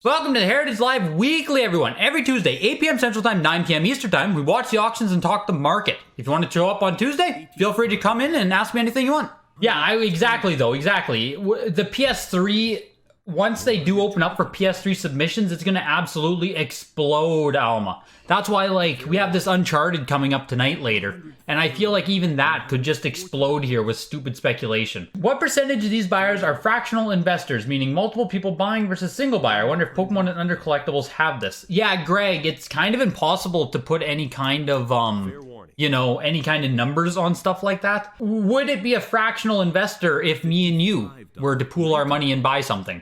Welcome to the Heritage Live Weekly, everyone. Every Tuesday, 8 p.m. Central Time, 9 p.m. Eastern Time, we watch the auctions and talk the market. If you want to show up on Tuesday, feel free to come in and ask me anything you want. Yeah, exactly. The PS3, once they do open up for PS3 submissions, it's going to absolutely explode, Alma. That's why, we have this Uncharted coming up tonight later. And I feel like even that could just explode here with stupid speculation. What percentage of these buyers are fractional investors, meaning multiple people buying versus single buyer? I wonder if Pokemon and Under Collectibles have this. Yeah, Greg, it's kind of impossible to put any kind of, any kind of numbers on stuff like that. Would it be a fractional investor if me and you were to pool our money and buy something?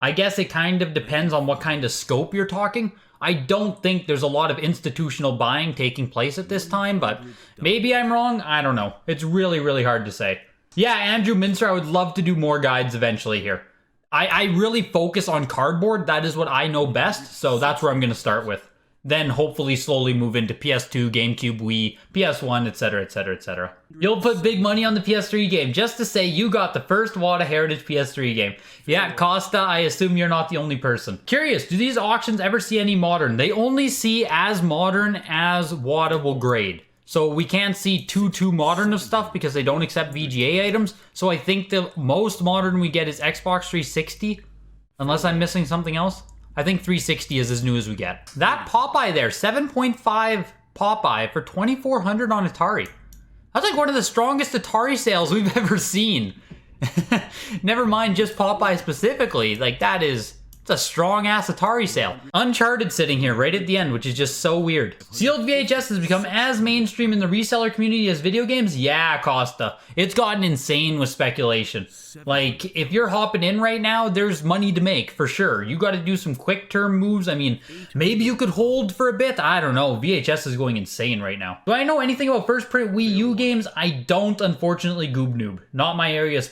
I guess it kind of depends on what kind of scope you're talking. I don't think there's a lot of institutional buying taking place at this time, but maybe I'm wrong. I don't know. It's really, really hard to say. Yeah, Andrew Minster, I would love to do more guides eventually here. I really focus on cardboard. That is what I know best, so that's where I'm going to start with. Then hopefully slowly move into PS2, GameCube, Wii, PS1, etc, etc, etc. You'll put big money on the PS3 game just to say you got the first WATA Heritage PS3 game. Yeah, Costa, I assume you're not the only person. Curious, do these auctions ever see any modern? They only see as modern as WATA will grade. So we can't see too modern of stuff because they don't accept VGA items. So I think the most modern we get is Xbox 360, unless I'm missing something else. I think 360 is as new as we get. That Popeye there, 7.5 Popeye for 2,400 on Atari. That's like one of the strongest Atari sales we've ever seen. Never mind just Popeye specifically. It's a strong-ass Atari sale. Uncharted sitting here right at the end, which is just so weird. Sealed VHS has become as mainstream in the reseller community as video games? Yeah, Costa. It's gotten insane with speculation. If you're hopping in right now, there's money to make, for sure. You gotta do some quick-term moves. I mean, maybe you could hold for a bit. I don't know. VHS is going insane right now. Do I know anything about first-print Wii U games? I don't, unfortunately, Goob Noob. Not my area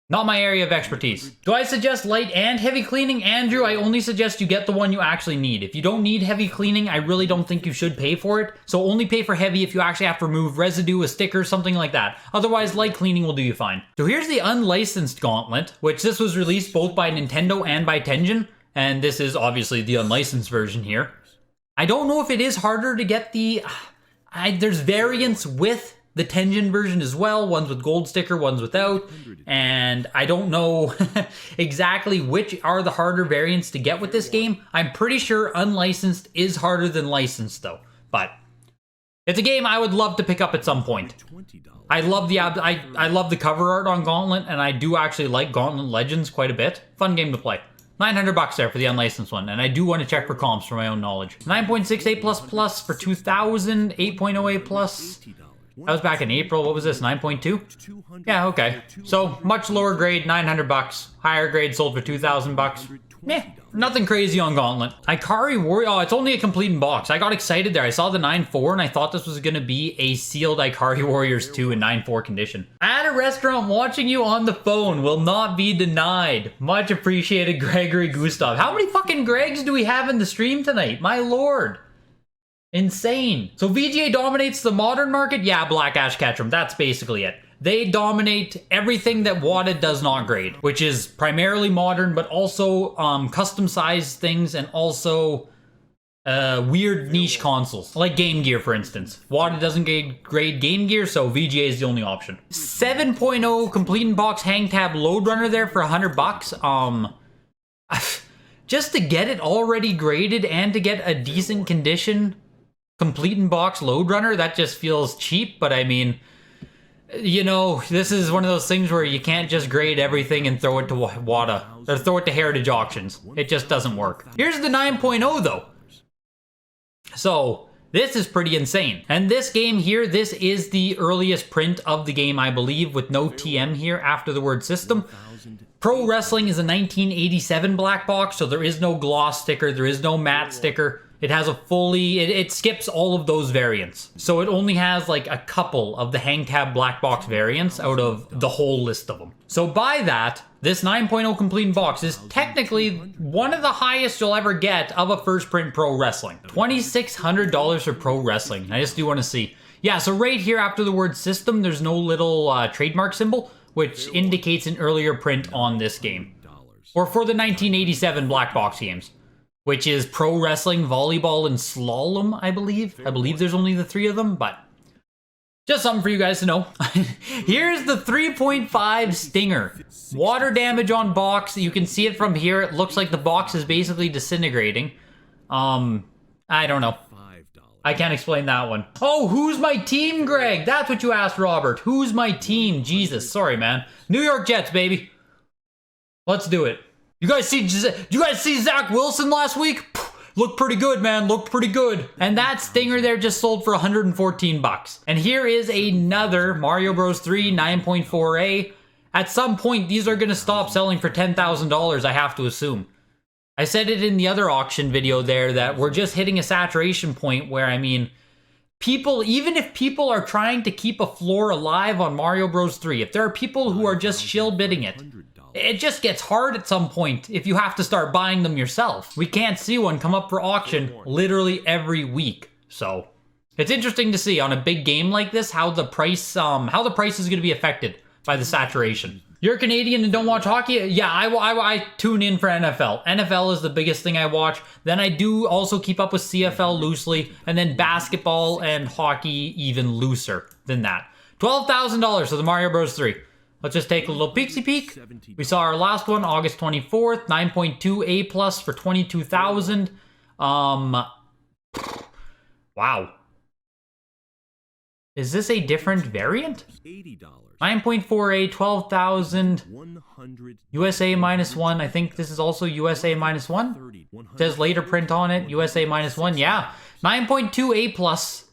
Not my area of expertise. Do I suggest light and heavy cleaning? Andrew, I only suggest you get the one you actually need. If you don't need heavy cleaning, I really don't think you should pay for it. So only pay for heavy if you actually have to remove residue, a sticker, something like that. Otherwise, light cleaning will do you fine. So here's the unlicensed gauntlet, which this was released both by Nintendo and by Tengen. And this is obviously the unlicensed version here. I don't know if it is harder to get the... there's variants with the Tengen version as well, ones with gold sticker, ones without, and I don't know exactly which are the harder variants to get with this game. I'm pretty sure unlicensed is harder than licensed though, but it's a game I would love to pick up at some point. I love the cover art on Gauntlet, and I do actually like Gauntlet Legends quite a bit. Fun game to play. 900 bucks there for the unlicensed one, and I do want to check for comps for my own knowledge. 9.68++ for 2000, 8.08 plus. That was back in April. What was this, 9.2? Yeah, okay. So, much lower grade, 900 bucks. Higher grade sold for 2,000 bucks. Meh, nothing crazy on Gauntlet. Ikari Warrior, oh, it's only a complete in box. I got excited there. I saw the 9.4 and I thought this was going to be a sealed Ikari Warriors 2 in 9.4 condition. At a restaurant watching you on the phone will not be denied. Much appreciated, Gregory Gustav. How many fucking Gregs do we have in the stream tonight? My lord. Insane. So VGA dominates the modern market? Yeah, Black Ash Ketchum. That's basically it. They dominate everything that WATA does not grade, which is primarily modern, but also custom-sized things and also weird niche consoles, like Game Gear, for instance. WATA doesn't grade Game Gear, so VGA is the only option. 7.0 complete in box hang tab load runner there for 100 bucks. Just to get it already graded and to get a decent condition complete in box load runner, that just feels cheap. But I mean, this is one of those things where you can't just grade everything and throw it to WATA or throw it to Heritage Auctions. It just doesn't work. Here's the 9.0 though. So this is pretty insane. And this game here, this is the earliest print of the game, I believe, with no TM here after the word system. Pro Wrestling is a 1987 black box, so there is no gloss sticker, there is no matte sticker. It has a it skips all of those variants. So it only has like a couple of the hang tab black box variants out of the whole list of them. So by that, this 9.0 complete in box is technically one of the highest you'll ever get of a first print Pro Wrestling. $2,600 for Pro Wrestling. I just do want to see. Yeah, so right here after the word system, there's no little trademark symbol, which indicates an earlier print on this game. Or for the 1987 black box games, which is pro wrestling, volleyball, and slalom, I believe. I believe there's only the 3 of them, but just something for you guys to know. Here's the 3.5 Stinger. Water damage on box. You can see it from here. It looks like the box is basically disintegrating. I don't know. I can't explain that one. Oh, who's my team, Greg? That's what you asked, Robert. Who's my team? Jesus, sorry, man. New York Jets, baby. Let's do it. You guys see Zach Wilson last week? Looked pretty good, man. Looked pretty good. And that Stinger there just sold for 114 bucks. And here is another Mario Bros. 3 9.4A. At some point, these are going to stop selling for $10,000, I have to assume. I said it in the other auction video there that we're just hitting a saturation point where, I mean, people, even if people are trying to keep a floor alive on Mario Bros. 3, if there are people who are just shill bidding it, it just gets hard at some point if you have to start buying them yourself. We can't see one come up for auction literally every week. So it's interesting to see on a big game like this how the price is going to be affected by the saturation. You're Canadian and don't watch hockey? Yeah, I tune in for NFL. NFL is the biggest thing I watch. Then I do also keep up with CFL loosely, and then basketball and hockey even looser than that. $12,000 for the Mario Bros. 3. Let's just take a little peeksy peek. We saw our last one, August 24th, 9.2 A plus for 22,000. Wow. Is this a different variant? 9.4A, 12,000. USA -1. I think this is also USA -1. It says later print on it, USA -1. Yeah. 9.2 A plus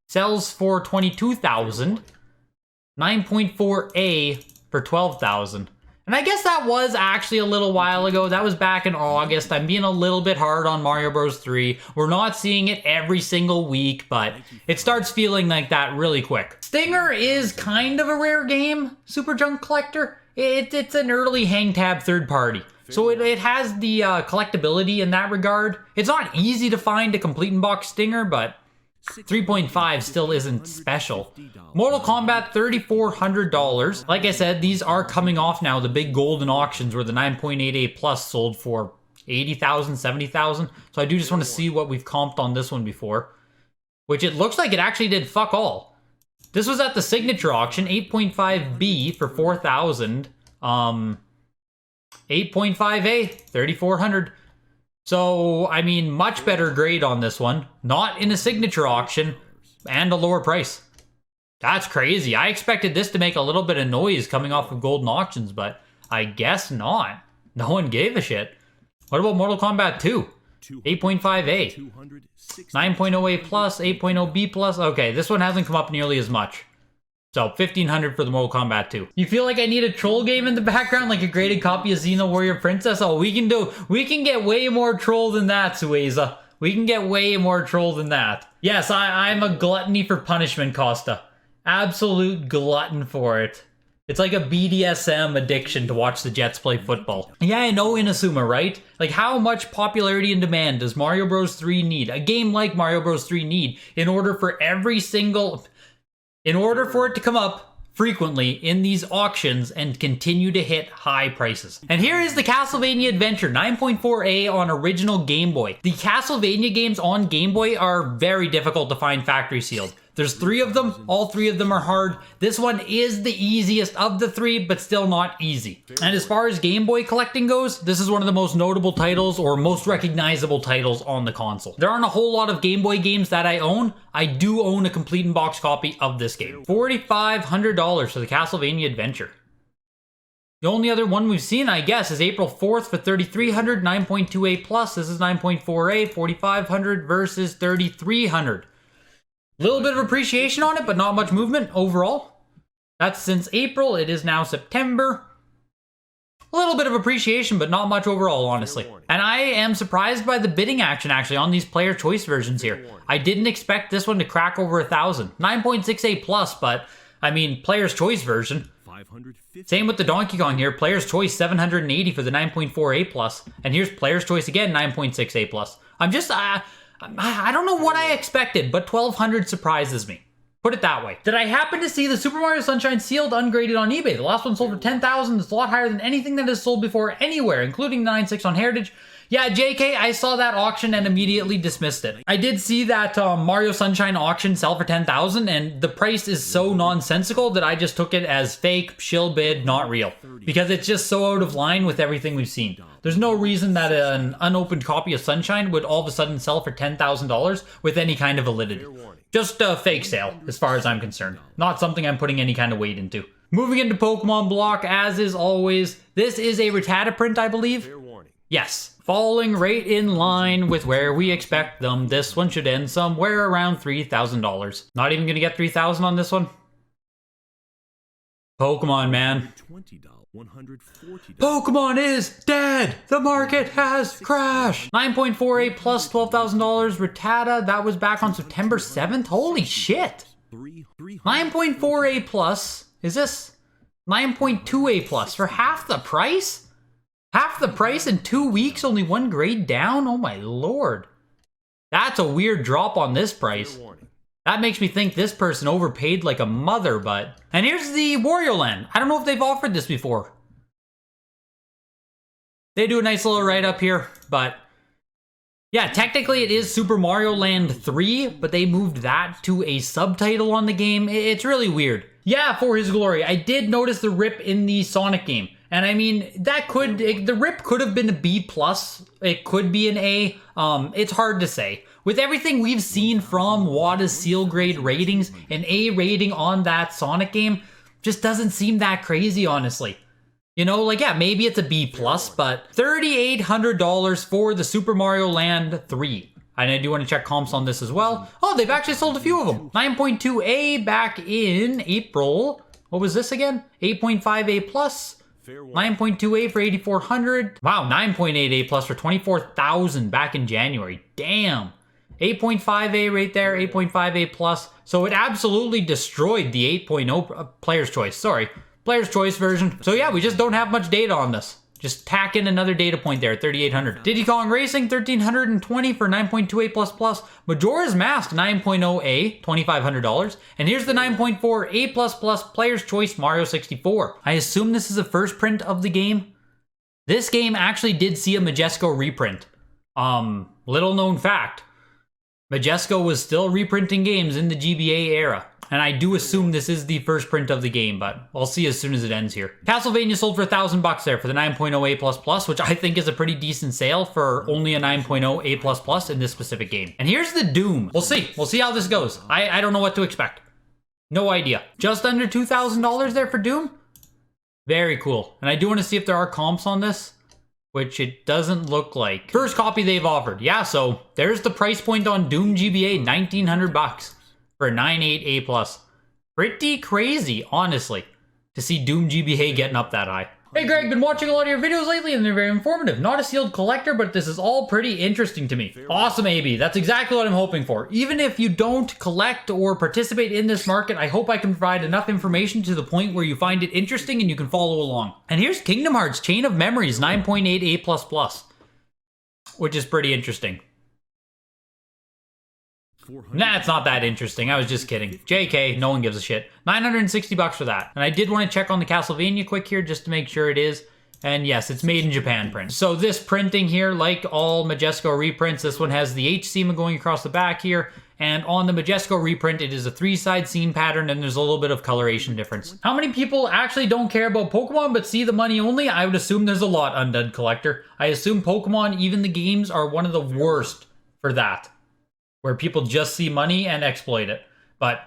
sells for 22,000. 9.4A for 12,000. And I guess that was actually a little while ago. That was back in August. I'm being a little bit hard on Mario Bros. 3. We're not seeing it every single week, but it starts feeling like that really quick. Stinger is kind of a rare game, Super Junk Collector. It's an early hang tab third party. So it has the collectability in that regard. It's not easy to find a complete in-box Stinger, but 3.5 still isn't special. Mortal Kombat, $3,400. Like I said, these are coming off now, the big golden auctions where the 9.8A plus sold for 80,000, 70,000. So I do just want to see what we've comped on this one before, which it looks like it actually did fuck all. This was at the signature auction, 8.5B for 4,000. 8.5A, 3,400. So, I mean, much better grade on this one. Not in a signature auction, and a lower price. That's crazy. I expected this to make a little bit of noise coming off of golden auctions, but I guess not. No one gave a shit. What about Mortal Kombat 2? 8.5A. 9.0A plus, 8.0B plus. Okay, this one hasn't come up nearly as much. So, 1,500 for the Mortal Kombat 2. You feel like I need a troll game in the background, like a graded copy of Xena Warrior Princess? Oh, we can get way more troll than that, Sueza. We can get way more troll than that. Yes, I'm a gluttony for punishment, Costa. Absolute glutton for it. It's like a BDSM addiction to watch the Jets play football. Yeah, I know, Inazuma, right? Like, how much popularity and demand does Mario Bros. 3 need? A game like Mario Bros. 3 need in order for it to come up frequently in these auctions and continue to hit high prices. And here is the Castlevania Adventure, 9.4A on original Game Boy. The Castlevania games on Game Boy are very difficult to find factory sealed. There's 3 of them. All 3 of them are hard. This one is the easiest of the 3, but still not easy. And as far as Game Boy collecting goes, this is one of the most notable titles or most recognizable titles on the console. There aren't a whole lot of Game Boy games that I own. I do own a complete in-box copy of this game. $4,500 for the Castlevania Adventure. The only other one we've seen, I guess, is April 4th for $3,300, 9.2A plus. This is 9.4A, $4,500 versus $3,300. Little bit of appreciation on it, but not much movement overall. That's since April. It is now September. A little bit of appreciation, but not much overall, honestly. And I am surprised by the bidding action, actually, on these player choice versions here. I didn't expect this one to crack over 1,000. 9.6A plus, but, I mean, player's choice version. Same with the Donkey Kong here. Player's choice, 780 for the 9.4A plus. And here's player's choice again, 9.6A plus. I'm just... I don't know what I expected, but 1,200 surprises me. Put it that way. Did I happen to see the Super Mario Sunshine sealed ungraded on eBay? The last one sold for $10,000. It's a lot higher than anything that has sold before anywhere, including the 9.6 on Heritage. Yeah, JK, I saw that auction and immediately dismissed it. I did see that Mario Sunshine auction sell for $10,000, and the price is so nonsensical that I just took it as fake, shill bid, not real. Because it's just so out of line with everything we've seen. There's no reason that an unopened copy of Sunshine would all of a sudden sell for $10,000 with any kind of validity. Just a fake sale, as far as I'm concerned. Not something I'm putting any kind of weight into. Moving into Pokemon Block, as is always, this is a Rattata print, I believe. Yes. Falling right in line with where we expect them. This one should end somewhere around $3,000. Not even gonna get $3,000 on this one. Pokemon, man. Pokemon is dead! The market has crashed! 9.48 plus $12,000. Rattata, that was back on September 7th? Holy shit! 9.48 plus, is this 9.2A plus for half the price? Half the price in 2 weeks, only one grade down? Oh my lord. That's a weird drop on this price. That makes me think this person overpaid like a mother, but... And here's the Wario Land. I don't know if they've offered this before. They do a nice little write-up here, but... Yeah, technically it is Super Mario Land 3, but they moved that to a subtitle on the game. It's really weird. Yeah, for his glory, I did notice the rip in the Sonic game. And I mean, the rip could have been a B+, it could be an A, it's hard to say. With everything we've seen from WATA's seal grade ratings, an A rating on that Sonic game just doesn't seem that crazy, honestly. You know, like, yeah, maybe it's a B+, but $3,800 for the Super Mario Land 3. And I do want to check comps on this as well. Oh, they've actually sold a few of them. 9.2A back in April. What was this again? 8.5A plus. 9.2A for 8,400. Wow, 9.8A plus for 24,000 back in January. Damn. 8.5A right there, 8.5A plus. So it absolutely destroyed the 8.0 Player's Choice. Sorry, Player's Choice version. So yeah, we just don't have much data on this. Just tack in another data point there, 3,800. Diddy Kong Racing, 1,320 for 9.28++. Majora's Mask, 9.0A, $2,500. And here's the 9.4A++ Player's Choice Mario 64. I assume this is a first print of the game. This game actually did see a Majesco reprint. Little known fact. Majesco was still reprinting games in the GBA era. And I do assume this is the first print of the game, but I'll see as soon as it ends here. Castlevania sold for $1,000 there for the 9.0A++, which I think is a pretty decent sale for only a 9.0A++ in this specific game. And here's the Doom. We'll see. We'll see how this goes. I don't know what to expect. No idea. Just under $2,000 there for Doom? Very cool. And I do want to see if there are comps on this, which it doesn't look like. First copy they've offered. Yeah, so there's the price point on Doom GBA, $1,900. For a 9.8A+. Pretty crazy, honestly, to see Doom GBA getting up that high. Hey Greg, been watching a lot of your videos lately and they're very informative. Not a sealed collector, but this is all pretty interesting to me. Awesome, AB. That's exactly what I'm hoping for. Even if you don't collect or participate in this market, I hope I can provide enough information to the point where you find it interesting and you can follow along. And here's Kingdom Hearts Chain of Memories 9.8A++, which is pretty interesting. Nah, it's not that interesting. I was just kidding. JK, no one gives a shit. $960 for that. And I did want to check on the Castlevania quick here just to make sure it is. And yes, it's made in Japan print. So this printing here, like all Majesco reprints, this one has the H seam going across the back here. And on the Majesco reprint, it is a 3-side seam pattern and there's a little bit of coloration difference. How many people actually don't care about Pokemon but see the money only? I would assume there's a lot, Undead Collector. I assume Pokemon, even the games, are one of the worst for that. Where people just see money and exploit it. But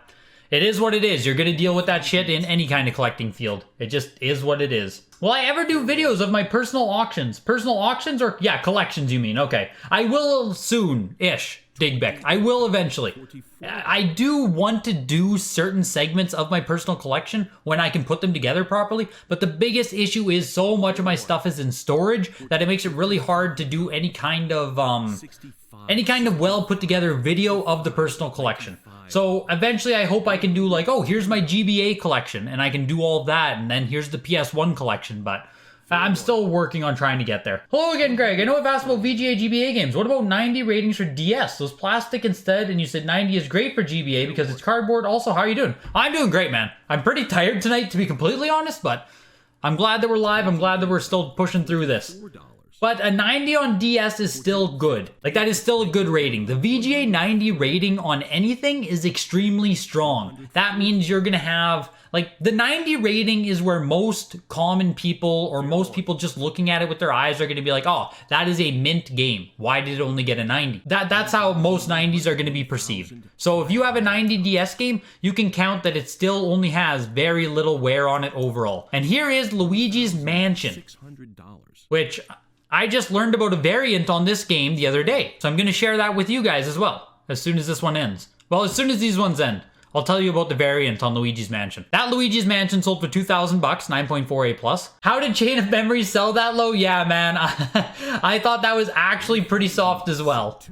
it is what it is. You're going to deal with that shit in any kind of collecting field. It just is what it is. Will I ever do videos of my personal auctions? Personal auctions or, yeah, collections you mean. Okay. I will soon-ish, Digbeck. I will eventually. I do want to do certain segments of my personal collection when I can put them together properly. But the biggest issue is so much of my stuff is in storage that it makes it really hard to do any kind of well put together video of the personal collection. So eventually I hope I can do like, oh, here's my GBA collection and I can do all of that. And then here's the PS1 collection. But I'm still working on trying to get there. Hello again, Greg. I know I've asked about VGA, GBA games. What about 90 ratings for DS? Those plastic instead, and you said 90 is great for GBA because it's cardboard. Also, how are you doing? I'm doing great, man. I'm pretty tired tonight, to be completely honest, but I'm glad that we're live. I'm glad that we're still pushing through this. But a 90 on DS is still good. Like, that is still a good rating. The VGA 90 rating on anything is extremely strong. That means you're gonna have, like, the 90 rating is where most common people, or most people just looking at it with their eyes, are gonna be like, oh, that is a mint game. Why did it only get a 90? That's how most 90s are gonna be perceived. So if you have a 90 DS game, you can count that it still only has very little wear on it overall. And here is Luigi's Mansion, which I just learned about a variant on this game the other day. So I'm going to share that with you guys as well, as soon as this one ends. Well, as soon as these ones end, I'll tell you about the variant on Luigi's Mansion. That Luigi's Mansion sold for $2,000, 9.48+. How did Chain of Memories sell that low? Yeah, man, I thought that was actually pretty soft as well.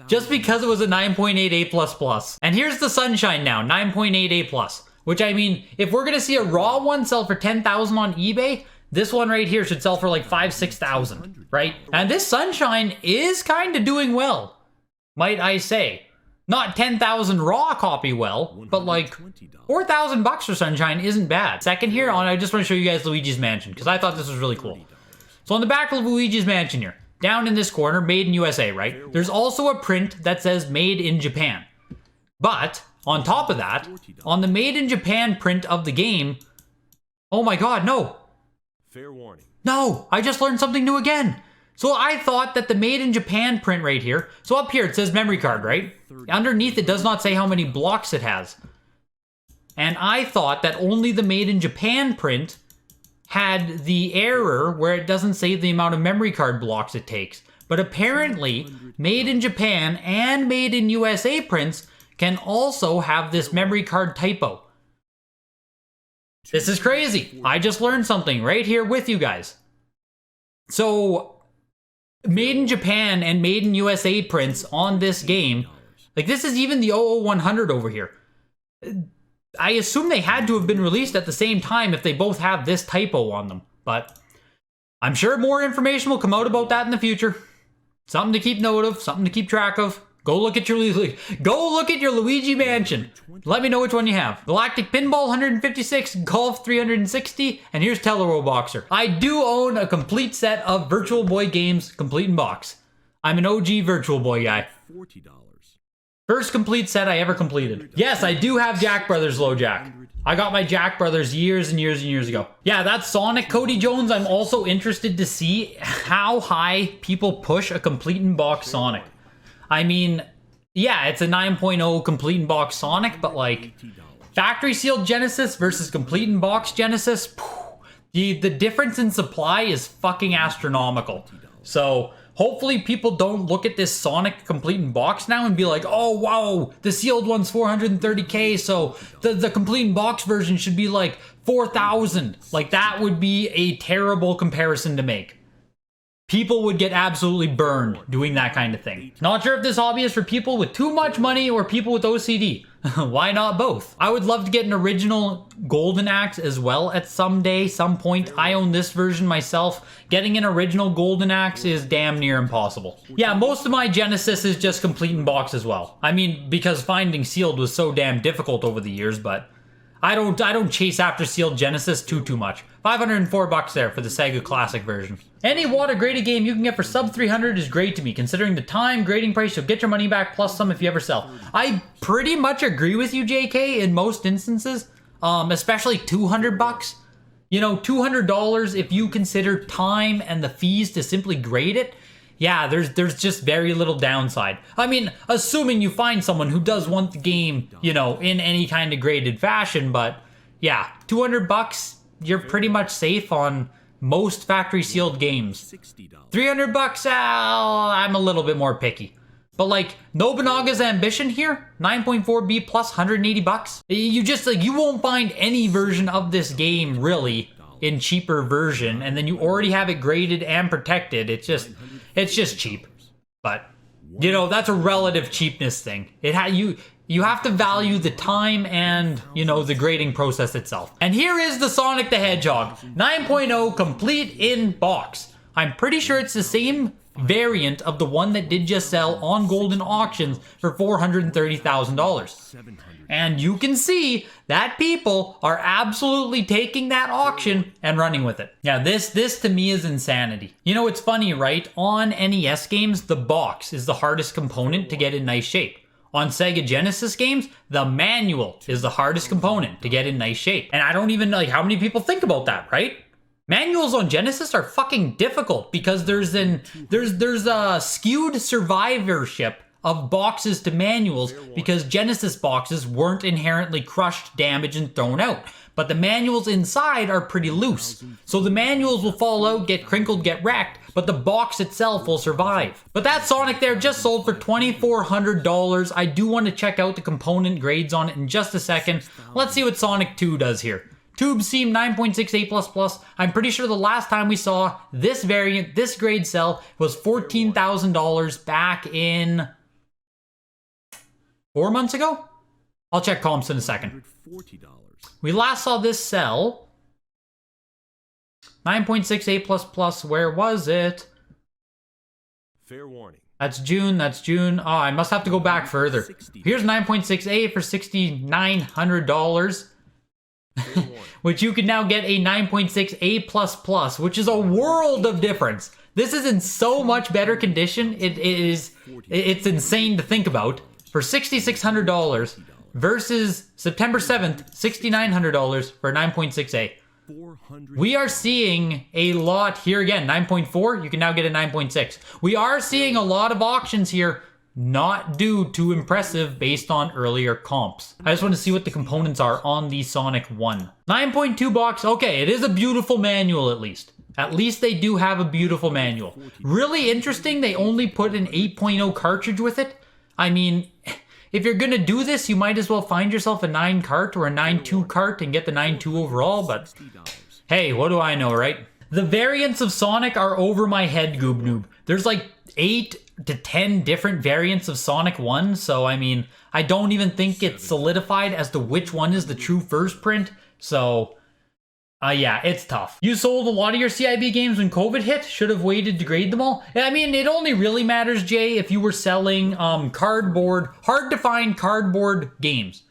Just because it was a 9.88++. And here's the Sunshine now, 9.88+. Which, I mean, if we're going to see a raw one sell for $10,000 on eBay, this one right here should sell for like 5,000-6,000, right? And this Sunshine is kind of doing well, might I say. Not 10,000 raw copy well, but like $4,000 for Sunshine isn't bad. Second here on, I just want to show you guys Luigi's Mansion, because I thought this was really cool. So on the back of Luigi's Mansion here, down in this corner, made in USA, right? There's also a print that says made in Japan. But on top of that, on the made in Japan print of the game, oh my god, no. Fair warning. No, I just learned something new again. So I thought that the made in Japan print right here, so up here it says memory card, right? Underneath it does not say how many blocks it has. And I thought that only the made in Japan print had the error where it doesn't say the amount of memory card blocks it takes. But apparently, made in Japan and made in USA prints can also have this memory card typo. This is crazy. I just learned something right here with you guys. So, made in Japan and made in USA prints on this game, like this is even the 00100 over here. I assume they had to have been released at the same time if they both have this typo on them. But I'm sure more information will come out about that in the future. Something to keep note of, something to keep track of. Go look at your Luigi Mansion. Let me know which one you have. Galactic Pinball 156, Golf 360, and here's Telero Boxer. I do own a complete set of Virtual Boy games, complete in box. I'm an OG Virtual Boy guy. $40. First complete set I ever completed. Yes, I do have Jack Brothers Low Jack. I got my Jack Brothers years and years and years ago. Yeah, that's Sonic. Cody Jones, I'm also interested to see how high people push a complete in box Sonic. I mean, yeah, it's a 9.0 complete in box Sonic, but like factory sealed Genesis versus complete in box Genesis, the difference in supply is fucking astronomical. So hopefully people don't look at this Sonic complete in box now and be like, oh wow, the sealed one's 430k, so the complete in box version should be like 4,000. Like that would be a terrible comparison to make. People would get absolutely burned doing that kind of thing. Not sure if this hobby is for people with too much money or people with OCD. Why not both? I would love to get an original Golden Axe as well at some point. I own this version myself. Getting an original Golden Axe is damn near impossible. Yeah, most of my Genesis is just complete in box as well. I mean, because finding sealed was so damn difficult over the years, but I don't chase after sealed Genesis too much. $504 there for the Sega Classic version. Any WATA graded game you can get for sub 300 is great to me, considering the time, grading price, you'll get your money back plus some if you ever sell. I pretty much agree with you, JK, in most instances, especially $200. You know, $200 if you consider time and the fees to simply grade it. Yeah, there's just very little downside. I mean, assuming you find someone who does want the game, you know, in any kind of graded fashion, but yeah, $200, you're pretty much safe on most factory sealed games. $300, I'm a little bit more picky. But like, Nobunaga's Ambition here, 9.4B plus $180. You just, like, you won't find any version of this game, really, in cheaper version, and then you already have it graded and protected. It's just cheap. But, you know, that's a relative cheapness thing. You have to value the time and, you know, the grading process itself. And here is the Sonic the Hedgehog 9.0 complete in box. I'm pretty sure it's the same variant of the one that did just sell on Golden Auctions for $430,000. And you can see that people are absolutely taking that auction and running with it. Yeah, this to me is insanity. You know, it's funny, right? On NES games, the box is the hardest component to get in nice shape. On Sega Genesis games, the manual is the hardest component to get in nice shape. And I don't even know like, how many people think about that, right? Manuals on Genesis are fucking difficult because there's a skewed survivorship of boxes to manuals because Genesis boxes weren't inherently crushed, damaged, and thrown out. But the manuals inside are pretty loose. So the manuals will fall out, get crinkled, get wrecked, but the box itself will survive. But that Sonic there just sold for $2,400. I do want to check out the component grades on it in just a second. Let's see what Sonic 2 does here. Tube seam 9.68++. I'm pretty sure the last time we saw this variant, this grade sell, was $14,000 back in 4 months ago? I'll check comps in a second. We last saw this sell 9.68++. Where was it? Fair warning. That's June. Oh, I must have to go back further. Here's 9.68 for $6,900. Which you can now get a 9.6 A++, which is a world of difference. This is in so much better condition. It's insane to think about. For $6,600 versus September 7th, $6,900 for 9.6A. We are seeing a lot here again. 9.4, you can now get a 9.6. We are seeing a lot of auctions here not do too impressive based on earlier comps. I just want to see what the components are on the Sonic 1. 9.2 box, okay, it is a beautiful manual at least. At least they do have a beautiful manual. Really interesting, they only put an 8.0 cartridge with it. I mean, if you're gonna do this, you might as well find yourself a 9 cart or a 9.2 cart and get the 9.2 overall, but hey, what do I know, right? The variants of Sonic are over my head, Goob Noob. There's like 8 to 10 different variants of Sonic 1, so I mean, I don't even think it's solidified as to which one is the true first print, so yeah, it's tough. You sold a lot of your CIB games when COVID hit? Should have waited to grade them all? I mean, it only really matters, Jay, if you were selling cardboard, hard to find cardboard games.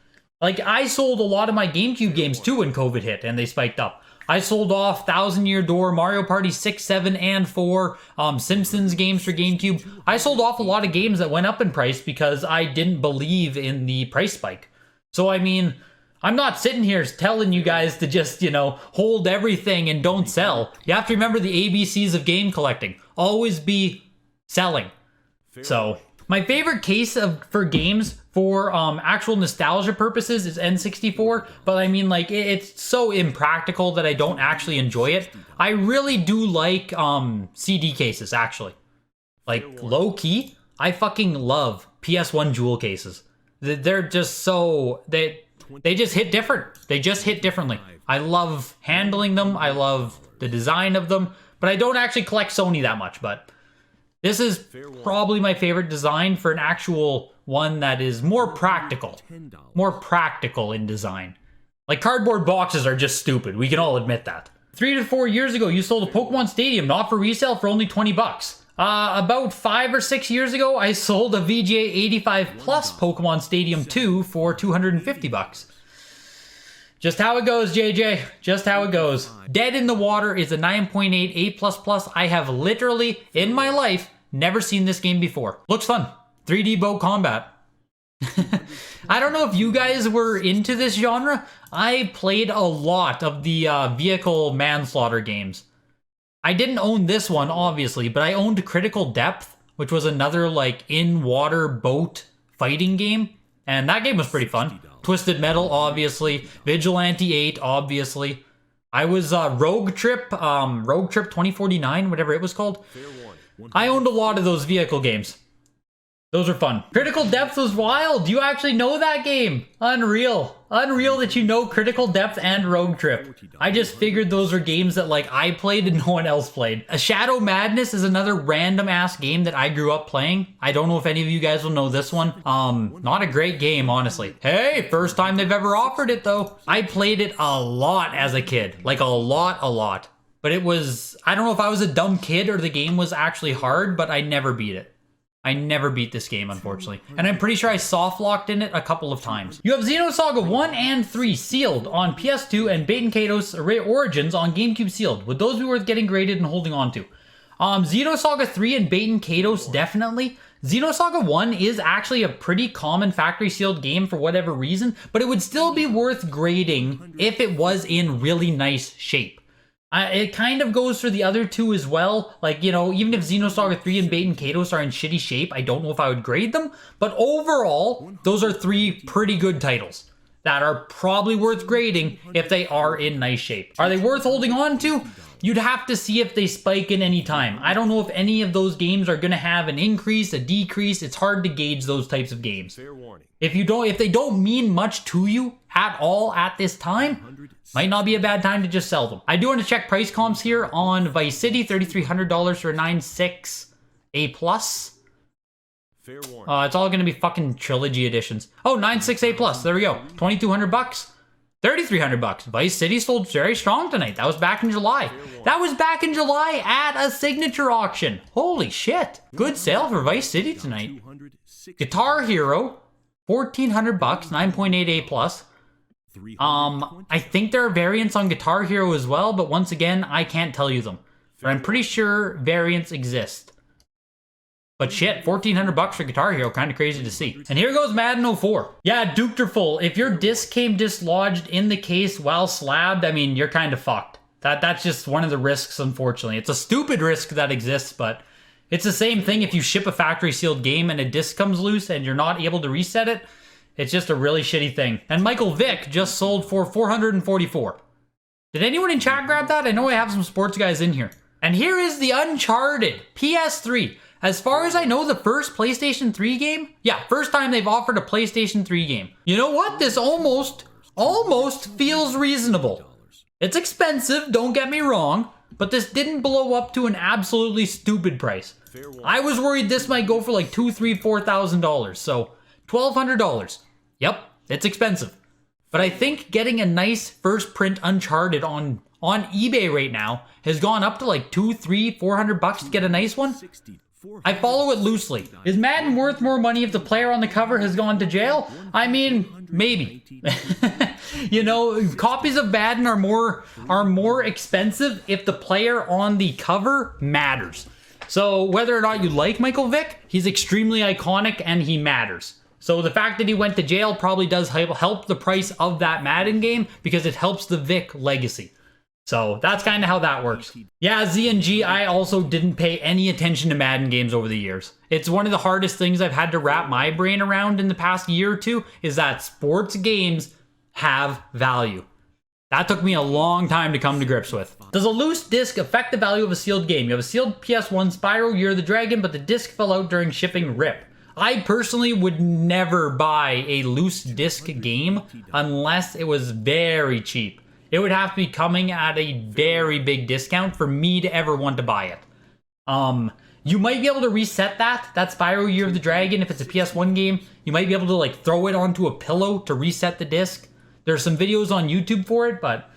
Like, I sold a lot of my GameCube games too when COVID hit and they spiked up. I sold off Thousand Year Door, Mario Party 6, 7, and 4, Simpsons games for GameCube. I sold off a lot of games that went up in price because I didn't believe in the price spike. So, I mean, I'm not sitting here telling you guys to just, you know, hold everything and don't sell. You have to remember the ABCs of game collecting. Always be selling. So, my favorite case for games for actual nostalgia purposes is N64, but I mean, like, it's so impractical that I don't actually enjoy it. I really do like CD cases, actually. Like, low-key, I fucking love PS1 jewel cases. They're just so... They just hit different. They just hit differently. I love handling them. I love the design of them, but I don't actually collect Sony that much, but... This is probably my favorite design for an actual one that is more practical. More practical in design. Like, cardboard boxes are just stupid. We can all admit that. 3 to 4 years ago, you sold a Pokemon Stadium, not for resale, for only 20 bucks. About 5 or 6 years ago, I sold a VGA 85 Plus Pokemon Stadium 2 for 250 bucks. Just how it goes, JJ. Just how it goes. Dead in the Water is a 9.8 A++. I have literally, in my life, never seen this game before. Looks fun. 3D boat combat. I don't know if you guys were into this genre. I played a lot of the vehicle manslaughter games. I didn't own this one, obviously, but I owned Critical Depth, which was another, like, in-water boat fighting game. And that game was pretty fun. Twisted Metal, obviously. Vigilante 8, obviously. I was Rogue Trip 2049, whatever it was called. I owned a lot of those vehicle games. Those are fun. Critical Depth was wild. You actually know that game. Unreal. Unreal that you know Critical Depth and Rogue Trip. I just figured those are games that like I played and no one else played. A Shadow Madness is another random ass game that I grew up playing. I don't know if any of you guys will know this one. Not a great game, honestly. Hey, first time they've ever offered it though. I played it a lot as a kid. Like a lot. But it was, I don't know if I was a dumb kid or the game was actually hard, but I never beat it. I never beat this game, unfortunately. And I'm pretty sure I soft-locked in it a couple of times. You have Xenosaga 1 and 3 sealed on PS2 and Baten Kaitos Origins on GameCube sealed. Would those be worth getting graded and holding on to? Xenosaga 3 and Baten Kaitos, definitely. Xenosaga 1 is actually a pretty common factory sealed game for whatever reason, but it would still be worth grading if it was in really nice shape. It kind of goes for the other two as well. Like, you know, even if Xenosaga 3 and Baten Kaitos are in shitty shape, I don't know if I would grade them. But overall, those are three pretty good titles that are probably worth grading if they are in nice shape. Are they worth holding on to? You'd have to see if they spike in any time. I don't know if any of those games are going to have an increase, a decrease. It's hard to gauge those types of games. Fair warning. If they don't mean much to you at all at this time, might not be a bad time to just sell them. I do want to check price comps here on Vice City, $3,300 for 9.6 A+. Fair warning. It's all going to be fucking trilogy editions. Oh, 9.6 A+. There we go. $2,200 bucks. $3,300. Vice City sold very strong tonight. That was back in July. That was back in July at a signature auction. Holy shit. Good sale for Vice City tonight. Guitar Hero, $1,400 bucks, 9.8 A+. I think there are variants on Guitar Hero as well, but once again, I can't tell you them. But I'm pretty sure variants exist. But shit, $1,400 bucks for Guitar Hero, kind of crazy to see. And here goes Madden 04. Yeah, Duke-ter-full. If your disc came dislodged in the case while slabbed, I mean, you're kind of fucked. That's just one of the risks, unfortunately. It's a stupid risk that exists, but it's the same thing if you ship a factory sealed game and a disc comes loose and you're not able to reset it. It's just a really shitty thing. And Michael Vick just sold for $444. Did anyone in chat grab that? I know I have some sports guys in here. And here is the Uncharted PS3. As far as I know, the first PlayStation 3 game? Yeah, first time they've offered a PlayStation 3 game. You know what? This almost feels reasonable. It's expensive, don't get me wrong, but this didn't blow up to an absolutely stupid price. I was worried this might go for like $2,000, $3,000, $4,000, so $1,200. Yep, it's expensive. But I think getting a nice first print Uncharted on eBay right now has gone up to like $200, $300, $400 to get a nice one. I follow it loosely. Is Madden worth more money if the player on the cover has gone to jail? I mean, maybe. You know, copies of Madden are more expensive if the player on the cover matters. So whether or not you like Michael Vick, he's extremely iconic and he matters. So the fact that he went to jail probably does help the price of that Madden game because it helps the Vick legacy. So that's kind of how that works. Yeah, Z&G, I also didn't pay any attention to Madden games over the years. It's one of the hardest things I've had to wrap my brain around in the past year or two is that sports games have value. That took me a long time to come to grips with. Does a loose disc affect the value of a sealed game? You have a sealed PS1 Spyro Year of the Dragon, but the disc fell out during shipping. RIP. I personally would never buy a loose disc game unless it was very cheap. It would have to be coming at a very big discount for me to ever want to buy it. You might be able to reset that Spyro Year of the Dragon if it's a PS1 game. You might be able to like throw it onto a pillow to reset the disc. There's some videos on YouTube for it, but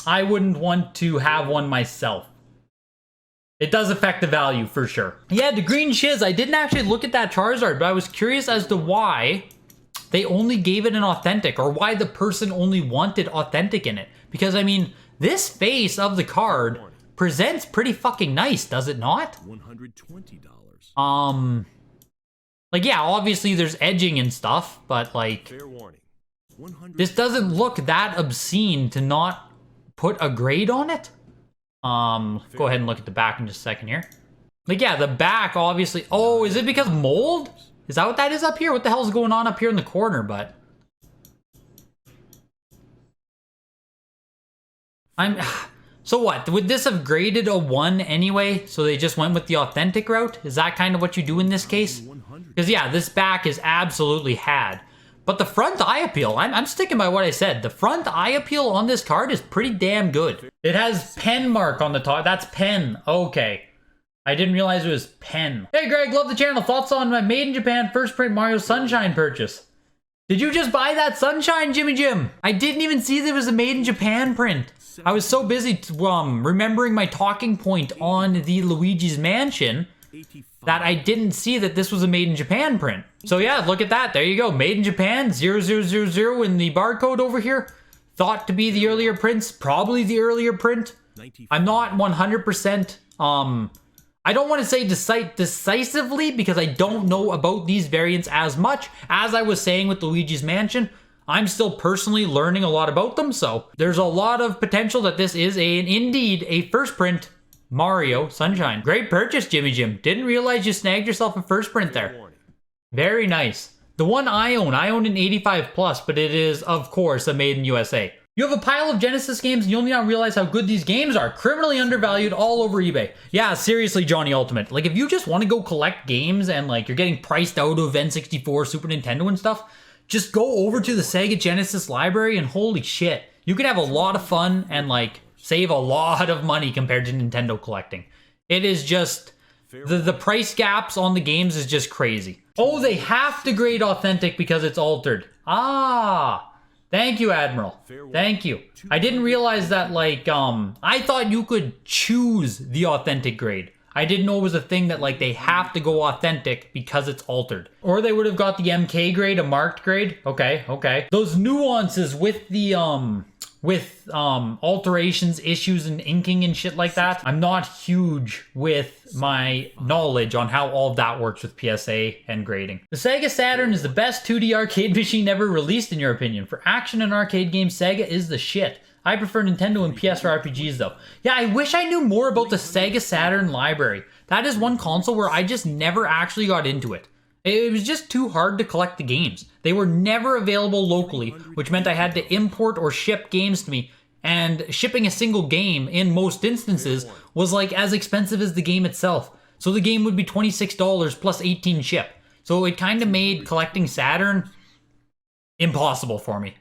I wouldn't want to have one myself. It does affect the value for sure. Yeah, the Green Shiz, I didn't actually look at that Charizard, but I was curious as to why they only gave it an authentic or why the person only wanted authentic in it. Because, I mean, this face of the card presents pretty fucking nice, does it not? $120. Like, yeah, obviously there's edging and stuff, but, like, Fair warning. this doesn't look that obscene to not put a grade on it. Go ahead and look at the back in just a second here. Like, yeah, the back, obviously. Oh, is it because mold? Is that what that is up here? What the hell's going on up here in the corner, but... So what? Would this have graded a 1 anyway? So they just went with the authentic route? Is that kind of what you do in this case? Because yeah, this back is absolutely had. But the front eye appeal, I'm sticking by what I said. The front eye appeal on this card is pretty damn good. It has pen mark on the top. That's pen. Okay. I didn't realize it was pen. Hey Greg, love the channel. Thoughts on my Made in Japan first print Mario Sunshine purchase? Did you just buy that Sunshine, Jimmy Jim? I didn't even see there was a Made in Japan print. I was so busy remembering my talking point on the Luigi's Mansion that I didn't see that this was a Made in Japan print. So yeah, look at that. There you go. Made in Japan, 0000 in the barcode over here. Thought to be the earlier prints. Probably the earlier print. I'm not 100%, I don't want to say decisively because I don't know about these variants as much. As I was saying with Luigi's Mansion, I'm still personally learning a lot about them, so there's a lot of potential that this is indeed a first print Mario Sunshine. Great purchase, Jimmy Jim. Didn't realize you snagged yourself a first print there. Very nice. The one I own an 85 plus, but it is, of course, a Made in USA. You have a pile of Genesis games and you only not realize how good these games are. Criminally undervalued all over eBay. Yeah, seriously, Johnny Ultimate. Like, if you just want to go collect games and, like, you're getting priced out of N64, Super Nintendo and stuff, just go over to the Sega Genesis library and holy shit, you could have a lot of fun and, like, save a lot of money compared to Nintendo collecting. It is just, the price gaps on the games is just crazy. Oh, they have to grade authentic because it's altered. Ah, thank you, Admiral. Thank you. I didn't realize that, like, I thought you could choose the authentic grade. I didn't know it was a thing that, like, they have to go authentic because it's altered. Or they would have got the MK grade, a marked grade. Okay, okay. Those nuances with the, alterations, issues, and inking and shit like that. I'm not huge with my knowledge on how all of that works with PSA and grading. The Sega Saturn is the best 2D arcade machine ever released, in your opinion. For action and arcade games, Sega is the shit. I prefer Nintendo and PS for RPGs though. Yeah, I wish I knew more about the Sega Saturn library. That is one console where I just never actually got into it. It was just too hard to collect the games. They were never available locally, which meant I had to import or ship games to me. And shipping a single game, in most instances, was like as expensive as the game itself. So the game would be $26 plus 18 ship. So it kind of made collecting Saturn impossible for me.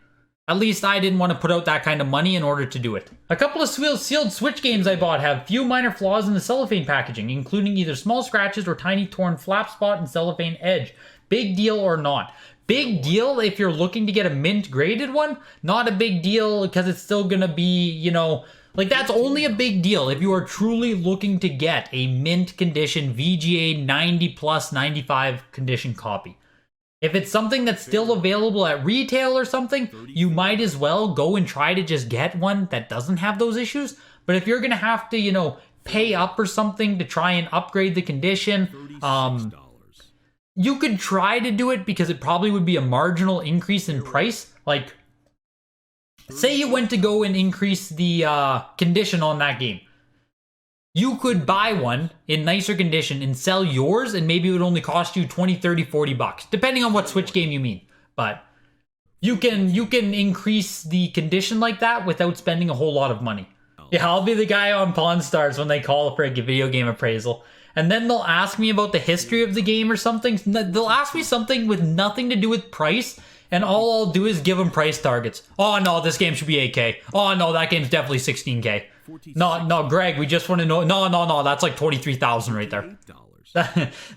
At least I didn't want to put out that kind of money in order to do it. A couple of sealed Switch games I bought have few minor flaws in the cellophane packaging, including either small scratches or tiny torn flap spot and cellophane edge. Big deal or not? Big deal if you're looking to get a mint graded one. Not a big deal because it's still gonna be, you know, like that's only a big deal if you are truly looking to get a mint condition VGA 90 plus 95 condition copy. If it's something that's still available at retail or something, you might as well go and try to just get one that doesn't have those issues. But if you're gonna have to, you know, pay up or something to try and upgrade the condition, you could try to do it because it probably would be a marginal increase in price. Like, say you went to go and increase the condition on that game. You could buy one in nicer condition and sell yours, and maybe it would only cost you 20, 30, 40 bucks, depending on what Switch game you mean. But you can increase the condition like that without spending a whole lot of money. Yeah, I'll be the guy on Pawn Stars when they call for a video game appraisal. And then they'll ask me about the history of the game or something. They'll ask me something with nothing to do with price, and all I'll do is give them price targets. Oh no, this game should be 8K. Oh no, that game's definitely 16K. No, Greg, we just want to know. No, that's like 23,000 right there.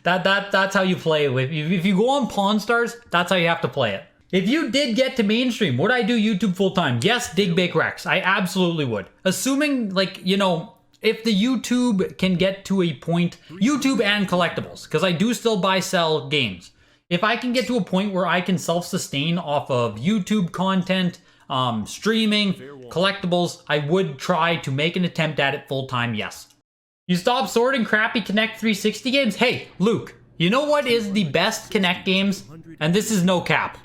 That's how you play it. If you go on Pawn Stars, that's how you have to play it. If you did get to mainstream, would I do YouTube full time? Yes, Dig Bake Rex. I absolutely would. Assuming, like, you know, if the YouTube can get to a point, YouTube and collectibles, because I do still sell games. If I can get to a point where I can self-sustain off of YouTube content, streaming, collectibles, I would try to make an attempt at it full time, yes. You stop sorting crappy Kinect 360 games? Hey, Luke, you know what is the best Kinect games? And this is no cap.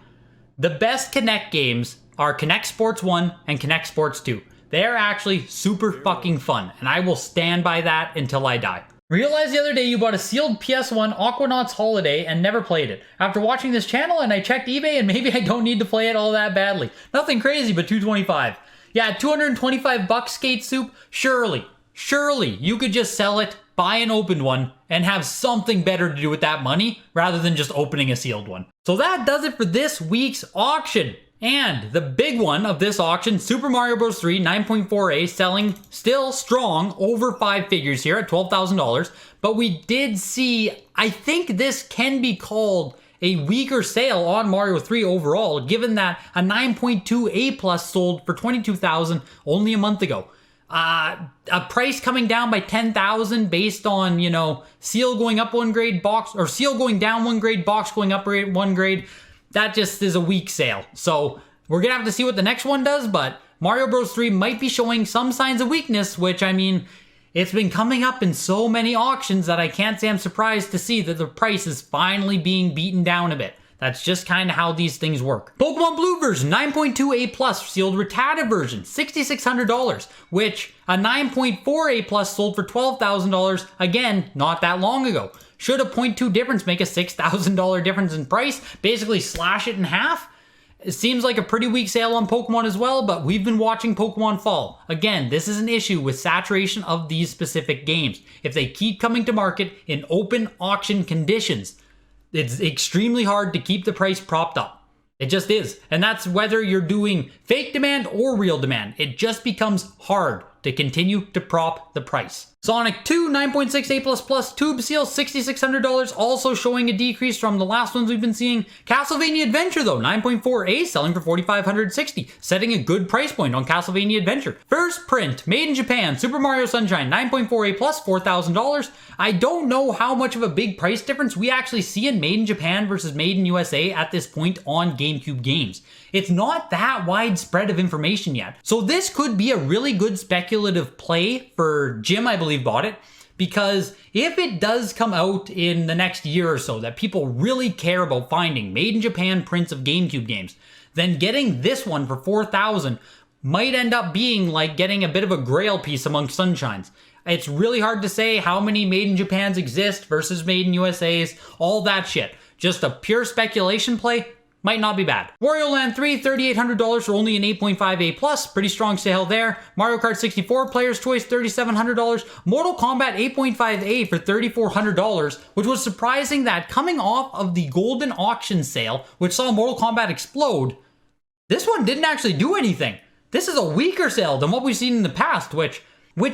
The best Kinect games are Kinect Sports 1 and Kinect Sports 2. They are actually super fucking fun, and I will stand by that until I die. Realized the other day you bought a sealed PS1 Aquanauts Holiday and never played it. After watching this channel and I checked eBay and maybe I don't need to play it all that badly. Nothing crazy, but $225. Yeah, 225 bucks, Skate Soup? Surely. surely you could just sell it, buy an open one, and have something better to do with that money rather than just opening a sealed one. So that does it for this week's auction. And the big one of this auction, Super Mario Bros. 3 9.4A, selling still strong over 5 figures here at $12,000. But we did see, I think this can be called a weaker sale on Mario 3 overall, given that a 9.2A plus sold for $22,000 only a month ago. A price coming down by $10,000 based on, you know, seal going up 1 grade, box, or seal going down 1 grade, box going up 1 grade. That just is a weak sale. So we're gonna have to see what the next one does, but Mario Bros. 3 might be showing some signs of weakness, which, I mean, it's been coming up in so many auctions that I can't say I'm surprised to see that the price is finally being beaten down a bit. That's just kind of how these things work. Pokemon Blue version, 9.2A plus, sealed Rattata version, $6,600, which a 9.4A plus sold for $12,000, again, not that long ago. Should a 0.2 difference make a $6,000 difference in price? Basically slash it in half? It seems like a pretty weak sale on Pokemon as well, but we've been watching Pokemon fall. Again, this is an issue with saturation of these specific games. If they keep coming to market in open auction conditions, it's extremely hard to keep the price propped up. It just is. And that's whether you're doing fake demand or real demand. It just becomes hard to continue to prop the price. Sonic 2 9.6A++ tube seal, $6,600, also showing a decrease from the last ones we've been seeing. Castlevania Adventure though, 9.4A, selling for $4,560, setting a good price point on Castlevania Adventure. First print, made in Japan, Super Mario Sunshine, 9.4A+, $4,000. I don't know how much of a big price difference we actually see in made in Japan versus made in USA at this point on GameCube games. It's not that widespread of information yet. So this could be a really good speculative play for Jim, I believe, bought it, because if it does come out in the next year or so that people really care about finding made in Japan prints of GameCube games, then getting this one for $4,000 might end up being like getting a bit of a grail piece among Sunshines. It's really hard to say how many made in Japans exist versus made in USA's, all that shit. Just a pure speculation play. Might not be bad. Wario Land 3, $3,800 for only an 8.5A+, pretty strong sale there. Mario Kart 64, Player's Choice, $3,700. Mortal Kombat 8.5A for $3,400, which was surprising that coming off of the Golden Auction sale, which saw Mortal Kombat explode, this one didn't actually do anything. This is a weaker sale than what we've seen in the past, which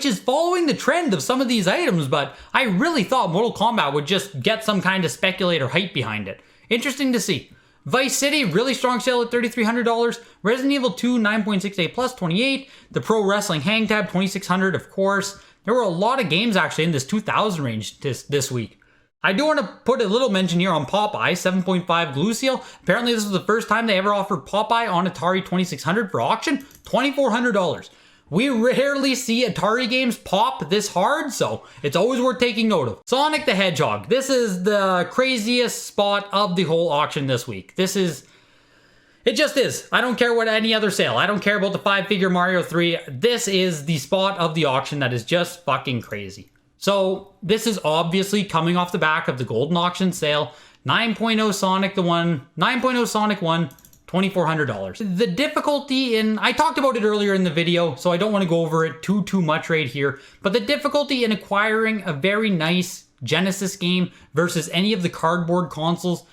is following the trend of some of these items, but I really thought Mortal Kombat would just get some kind of speculator hype behind it. Interesting to see. Vice City, really strong sale at $3,300. Resident Evil 2, 9.6A+, $28. The Pro Wrestling Hang Tab, $2,600, of course. There were a lot of games actually in this 2,000 range this week. I do want to put a little mention here on Popeye, 7.5 glue seal. Apparently this was the first time they ever offered Popeye on Atari 2600 for auction, $2,400. We rarely see Atari games pop this hard, so it's always worth taking note of. Sonic the Hedgehog. This is the craziest spot of the whole auction this week. It just is. I don't care what any other sale. I don't care about the 5-figure Mario 3. This is the spot of the auction that is just fucking crazy. So this is obviously coming off the back of the Golden Auction sale. 9.0 Sonic 1, $2,400. The difficulty in, I talked about it earlier in the video, so I don't want to go over it too much right here, but the difficulty in acquiring a very nice Genesis game versus any of the cardboard consoles,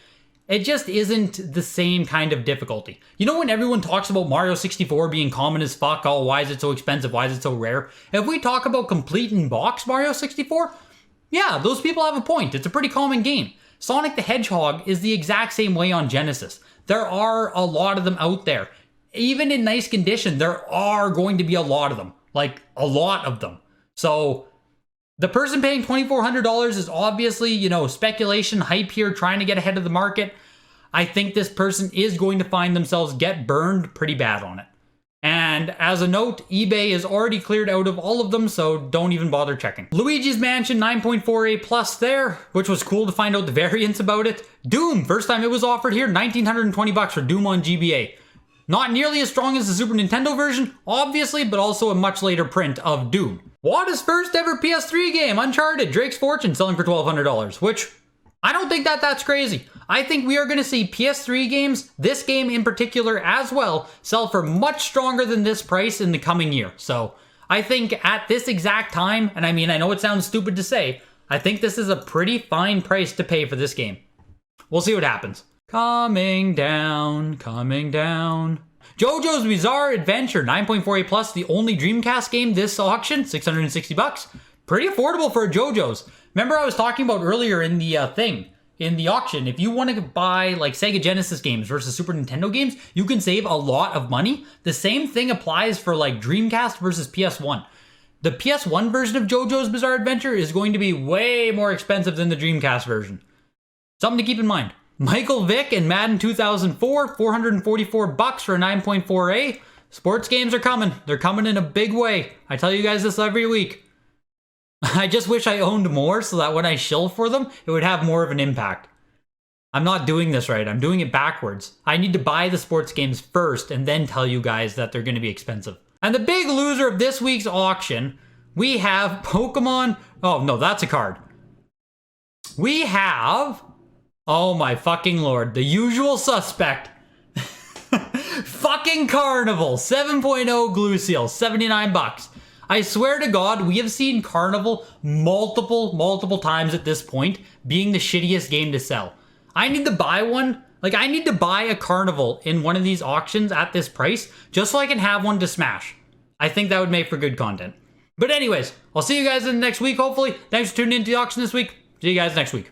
it just isn't the same kind of difficulty. You know when everyone talks about Mario 64 being common as fuck, oh, why is it so expensive, why is it so rare? If we talk about complete in box Mario 64, yeah, those people have a point. It's a pretty common game. Sonic the Hedgehog is the exact same way on Genesis. There are a lot of them out there. Even in nice condition, there are going to be a lot of them. Like, a lot of them. So, the person paying $2,400 is obviously, you know, speculation, hype here, trying to get ahead of the market. I think this person is going to find themselves get burned pretty bad on it. And as a note, eBay is already cleared out of all of them, so don't even bother checking. Luigi's Mansion 9.4A plus there, which was cool to find out the variants about it. Doom, first time it was offered here, $1,920 for Doom on GBA. Not nearly as strong as the Super Nintendo version, obviously, but also a much later print of Doom. WATA's first ever PS3 game, Uncharted, Drake's Fortune, selling for $1,200, which I don't think that's crazy. I think we are going to see PS3 games, this game in particular as well, sell for much stronger than this price in the coming year. So I think at this exact time, and I mean, I know it sounds stupid to say, I think this is a pretty fine price to pay for this game. We'll see what happens. Coming down, coming down. JoJo's Bizarre Adventure, 9.48 plus, the only Dreamcast game this auction, $660. Pretty affordable for a JoJo's. Remember I was talking about earlier in the in the auction, if you want to buy like Sega Genesis games versus Super Nintendo games, you can save a lot of money. The same thing applies for like Dreamcast versus PS1. The PS1 version of JoJo's Bizarre Adventure is going to be way more expensive than the Dreamcast version. Something to keep in mind. Michael Vick and Madden 2004, $444 for a 9.4A. Sports games are coming. They're coming in a big way. I tell you guys this every week. I just wish I owned more so that when I shill for them, it would have more of an impact. I'm not doing this right. I'm doing it backwards. I need to buy the sports games first and then tell you guys that they're going to be expensive. And the big loser of this week's auction, we have Pokemon. Oh, no, that's a card. We have, oh my fucking lord, the usual suspect. Fucking Carnival, 7.0 glue seal, $79. I swear to God, we have seen Carnival multiple times at this point being the shittiest game to sell. I need to buy one. Like, I need to buy a Carnival in one of these auctions at this price just so I can have one to smash. I think that would make for good content. But anyways, I'll see you guys in the next week, hopefully. Thanks for tuning into the auction this week. See you guys next week.